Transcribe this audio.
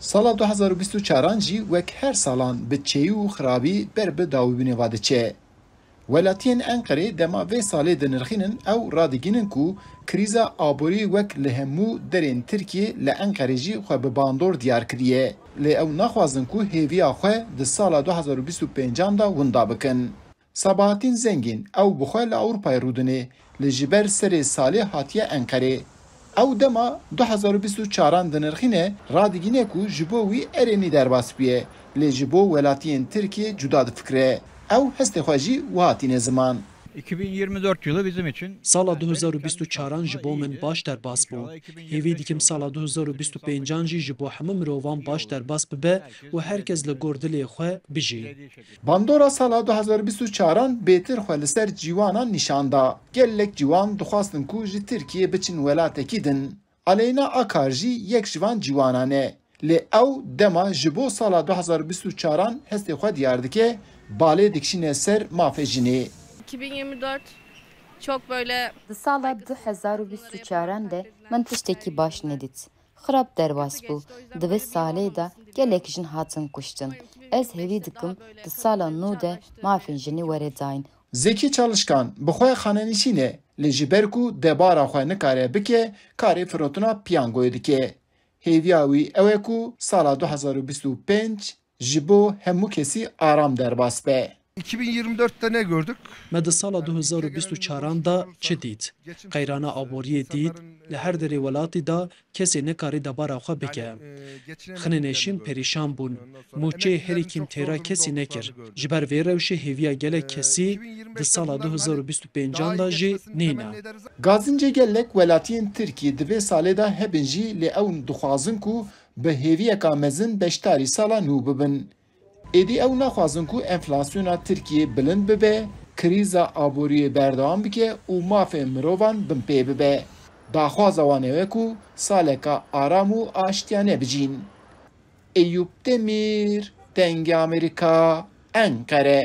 Sala 2024 jî wek her salan bi çêyî û xirabî ber bi dawîbûnê ve diçe. Welatiyên Enqerê dema vê salê dinirxînin ew radigînin ku krîza aborî wek li hemû derên Tirkiye li Enqerê jî xwe bi bandor diyar kiriye. Lê ew naxwazin ku hêviya xwe di sala 2025 da winda bikin. Sabahattin Zengin ew bi xwe li Ewropayê rûdinê li ji ber serê salê hatiye Enqerê. Ew dema 2024 dinirxîne radigîne ku ji bo wî erênî derbas biye, lê ji bo welatiyên Tirkiye cuda difikire. Ew hestê xwe jî wihatîne ziman. 2024 yılı bizim için Sala 2024 ji bo min baş derbas bû. Hêvî dikim sala 2025 jî ji bo hemû mirovan baş derbas bibe û herkes li gor dilê xwe bijî. Bandora sala 2024 bêtir xwe li ser cîwanan nîşan da. Gelek cîwan dixwastin ku ji Tirkiye biçin welatekî din. Aleyna Akar jî yek ji van cîwanan e. Lê ew dema ji bo sala 2024 hestê xwe diyar dike, balê dikişîne ser mafê jinê. 2024 çok böyle... Sala 2024 de min tiştekî baş nedît. Xirab derbas bû. Di vê salê de gelek jin hatin kuştin. Ez hêvî dikim di sala nû de mafên jinê were dayîn. Zeki Çalışkan bi xwe xanenîşîne lê ji ber ku debara xwe nikare bike, karê firotuna piyangoyê dike. Hêviya wî ew e ku sala 2025 ji bo hemû kesî aram derbas be. 2024'te ne gördük? Me di sala 2024 da çi dît? Qeyrana aboriyê dît, li her derê welatî da kesê nekarî debara xwe bike. Xinênêşîn perîşan bûn, mûçê herîkîn têra kesî nekir. Ji ber vê rewşê hêviya gelek kesî di sala 2025 da jî nîne. Gazincê gelek welatiyên Tirkiye di vê salê de hebin jî lê ew dixwazin ku bi hêviyeka mezin beşdarî sala nû bibin. Êdî ew naxwazin ku enflasyona Tirkiye bilind bibe, krîza aboriyê berdewam bike û mafê mirovan bin pê bibe. Daxwaza wan e ku saleka aram û aştiya nebicîn. Eyüp Demir, Dengê Amerîka, Enqere.